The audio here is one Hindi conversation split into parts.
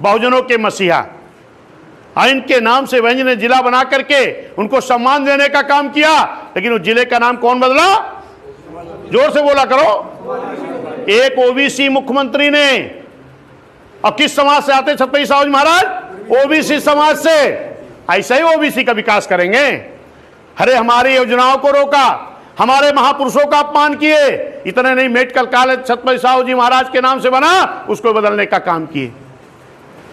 बहुजनों के मसीहा। इनके नाम से बहन जी ने जिला बना करके उनको सम्मान देने का काम किया, लेकिन उस जिले का नाम कौन बदला? जोर से बोला करो। एक ओबीसी मुख्यमंत्री ने। और किस समाज से आते छत्रपति साहू जी महाराज? ओबीसी समाज से। ऐसा ही ओबीसी का विकास करेंगे? अरे हमारी योजनाओं को रोका, हमारे महापुरुषों का अपमान किए। इतने नहीं, मेडिकल कॉलेज छत्रपति साहू जी महाराज के नाम से बना, उसको बदलने का काम किए।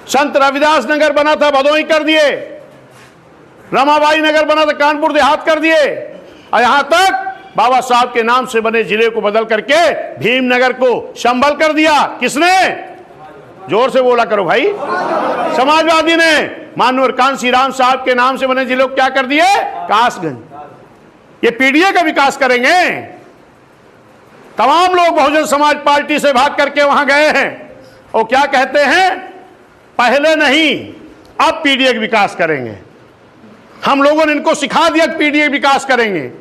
संत रविदास नगर बना था, भदोही कर दिए। रमाबाई नगर बना था, कानपुर देहात कर दिए। और यहां तक बाबा साहब के नाम से बने जिले को बदल करके भीमनगर को संभल कर दिया। किसने? जोर से बोला करो भाई। समाजवादी ने। मानवर कांसीराम साहब के नाम से बने जिले को क्या कर दिए? कासगंज। ये पीडीए का विकास करेंगे? तमाम लोग बहुजन समाज पार्टी से भाग करके वहां गए हैं और क्या कहते हैं? पहले नहीं, अब पीडीए का विकास करेंगे। हम लोगों ने इनको सिखा दिया कि पीडीए विकास करेंगे।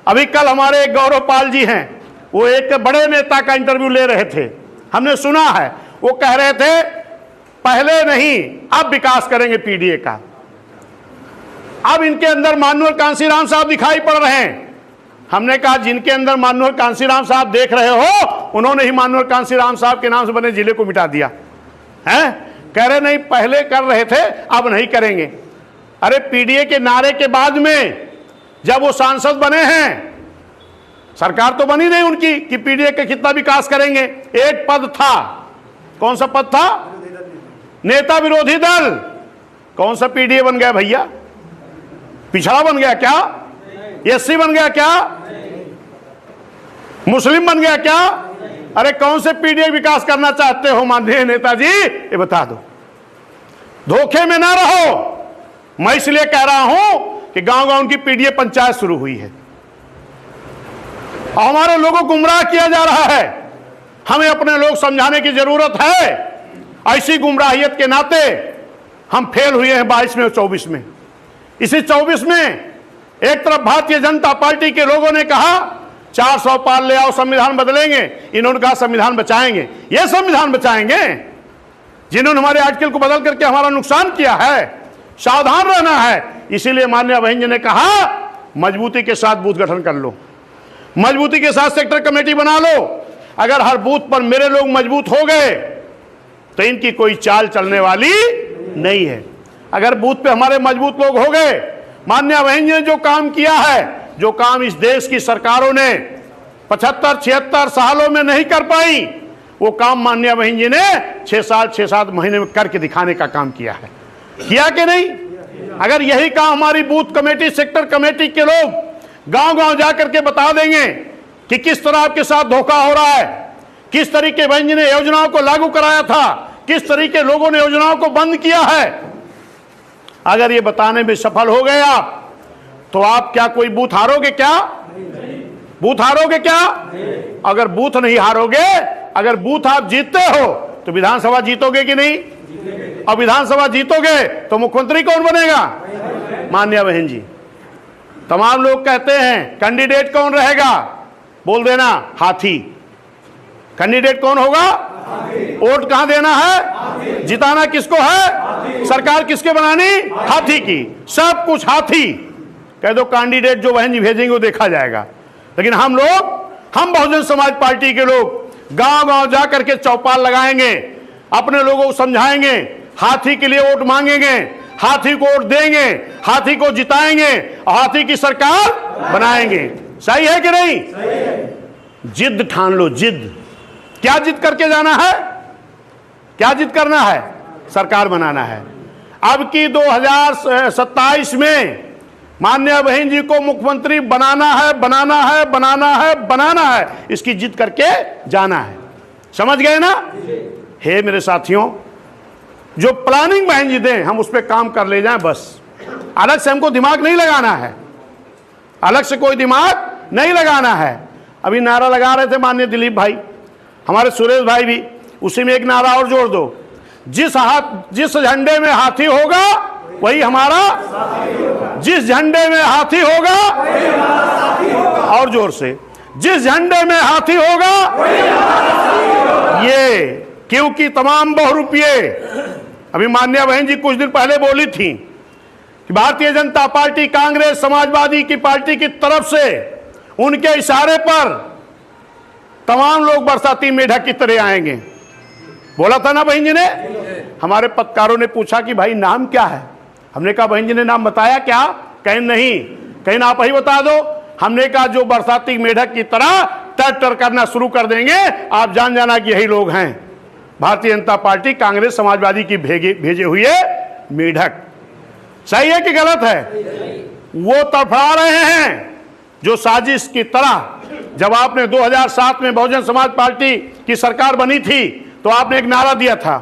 अभी कल हमारे एक गौरव पाल जी हैं, वो एक बड़े नेता का इंटरव्यू ले रहे थे, हमने सुना है। वो कह रहे थे पहले नहीं, अब विकास करेंगे पीडीए का। अब इनके अंदर मानवर कांसीराम साहब दिखाई पड़ रहे हैं। हमने कहा जिनके अंदर मानवर कांसीराम साहब देख रहे हो, उन्होंने ही मानवर कांसीराम साहब के नाम से बने जिले को मिटा दिया है। कह रहे नहीं, पहले कर रहे थे, अब नहीं करेंगे। अरे पीडीए के नारे के बाद में जब वो सांसद बने हैं, सरकार तो बनी नहीं उनकी कि पीडीए के कितना विकास करेंगे। एक पद था, कौन सा पद था? नेता विरोधी दल। कौन सा पीडीए बन गया भैया? पिछड़ा बन गया क्या? एससी बन गया क्या? मुस्लिम बन गया क्या? अरे कौन से पीडीए विकास करना चाहते हो माननीय नेताजी, ये बता दो। धोखे में ना रहो। मैं इसलिए कह रहा हूं कि गांव गांव की पीडीए पंचायत शुरू हुई है और हमारे लोगों को गुमराह किया जा रहा है। हमें अपने लोग समझाने की जरूरत है। ऐसी गुमराहियत के नाते हम फेल हुए हैं 22 में और 24 में। इसी 24 में एक तरफ भारतीय जनता पार्टी के लोगों ने कहा 400 पार ले आओ, संविधान बदलेंगे। इन्होंने कहा संविधान बचाएंगे। ये संविधान बचाएंगे जिन्होंने हमारे आर्टिकल को बदल करके हमारा नुकसान किया है। सावधान रहना है। इसीलिए माननीय बहन जी ने कहा मजबूती के साथ बूथ गठन कर लो, मजबूती के साथ सेक्टर कमेटी बना लो। अगर हर बूथ पर मेरे लोग मजबूत हो गए तो इनकी कोई चाल चलने वाली नहीं है। अगर बूथ पे हमारे मजबूत लोग हो गए, माननीय बहन जी ने जो काम किया है, जो काम इस देश की सरकारों ने 75-76 सालों में नहीं कर पाई, वो काम माननीय बहन जी ने 6 साल 6-7 महीने में करके दिखाने का काम किया है। किया कि नहीं? अगर यही काम हमारी बूथ कमेटी, सेक्टर कमेटी के लोग गांव गांव जाकर के बता देंगे कि किस तरह आपके साथ धोखा हो रहा है, किस तरीके बहन जी ने योजनाओं को लागू कराया था, किस तरीके लोगों ने योजनाओं को बंद किया है, अगर ये बताने में सफल हो गए आप, तो आप क्या कोई बूथ हारोगे क्या? बूथ हारोगे क्या? अगर बूथ नहीं हारोगे, अगर बूथ आप जीतते हो तो विधानसभा जीतोगे कि नहीं? और विधानसभा जीतोगे तो मुख्यमंत्री कौन बनेगा? माननीय बहन जी, तमाम लोग कहते हैं कैंडिडेट कौन रहेगा, बोल देना हाथी। कैंडिडेट कौन होगा? वोट कहां देना है, जिताना किसको है, सरकार किसके बनानी? हाथी की। सब कुछ हाथी कह दो। कैंडिडेट जो बहन जी भेजेंगे वो देखा जाएगा। लेकिन हम लोग, हम बहुजन समाज पार्टी के लोग गांव गांव जाकर के चौपाल लगाएंगे, अपने लोगों को समझाएंगे, हाथी के लिए वोट मांगेंगे, हाथी को वोट देंगे, हाथी को जिताएंगे और हाथी की सरकार बनाएंगे। सही है कि नहीं? जिद ठान लो, जिद। क्या जिद करके जाना है? क्या जिद करना है? सरकार बनाना है। अब की 2027 में माननीय बहन जी को मुख्यमंत्री बनाना है, बनाना है, बनाना है, बनाना है। इसकी जिद करके जाना है। समझ गए ना? हे मेरे साथियों, जो प्लानिंग बहन जी दें हम उस पर काम कर ले जाएं बस। अलग से हमको दिमाग नहीं लगाना है, अलग से कोई दिमाग नहीं लगाना है। अभी नारा लगा रहे थे माननीय दिलीप भाई, हमारे सुरेश भाई भी, उसी में एक नारा और जोड़ दो, जिस झंडे में हाथी होगा वही हमारा, जिस झंडे में हाथी होगा, और जोर से, जिस झंडे में हाथी होगा, ये क्योंकि तमाम बहुरूपिये, अभी माननीय बहन जी कुछ दिन पहले बोली थी कि भारतीय जनता पार्टी, कांग्रेस, समाजवादी की पार्टी की तरफ से उनके इशारे पर तमाम लोग बरसाती मेढक की तरह आएंगे। बोला था ना बहन जी ने। हमारे पत्रकारों ने पूछा कि भाई नाम क्या है? हमने कहा बहन जी ने नाम बताया क्या? कहीं नहीं, कहीं आप ही बता दो। हमने कहा जो बरसाती मेढक की तरह टर टर करना शुरू कर देंगे, आप जान जाना कि यही लोग हैं भारतीय जनता पार्टी, कांग्रेस, समाजवादी की भेजे हुए मेढक। सही है कि गलत है? वो तड़फड़ा रहे हैं जो साजिश की तरह। जब आपने 2007 में बहुजन समाज पार्टी की सरकार बनी थी तो आपने एक नारा दिया था।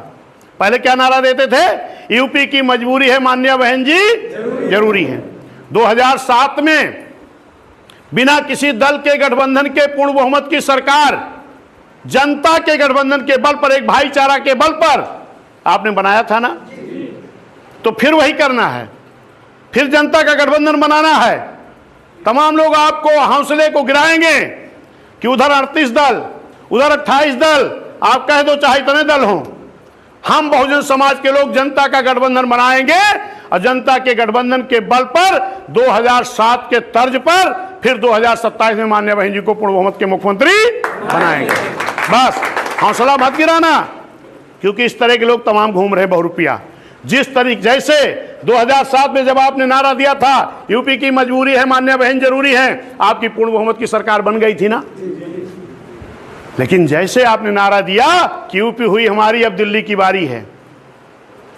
पहले क्या नारा देते थे? यूपी की मजबूरी है माननीय बहन जी, जरूरी है। 2007 में बिना किसी दल के गठबंधन के पूर्ण बहुमत की सरकार, जनता के गठबंधन के बल पर, एक भाईचारा के बल पर आपने बनाया था ना। तो फिर वही करना है, फिर जनता का गठबंधन बनाना है। तमाम लोग आपको हौसले को गिराएंगे कि उधर 38 दल, उधर 28 दल, आप कह दो चाहे इतने दल हों, हम बहुजन समाज के लोग जनता का गठबंधन बनाएंगे और जनता के गठबंधन के बल पर 2007 के तर्ज पर फिर 2027 में माननीय बहन जी को पूर्ण बहुमत के मुख्यमंत्री बनाएंगे। बस हौसला मत गिराना, क्योंकि इस तरह के लोग तमाम घूम रहे बहुरूपिया। जिस तरीके जैसे 2007 में जब आपने नारा दिया था यूपी की मजबूरी है माननीय बहन जरूरी है, आपकी पूर्ण बहुमत की सरकार बन गई थी ना। लेकिन जैसे आपने नारा दिया कि यूपी हुई हमारी, अब दिल्ली की बारी है,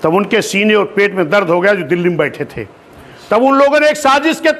तब उनके सीने और पेट में दर्द हो गया जो दिल्ली में बैठे थे। तब उन लोगों ने एक साजिश के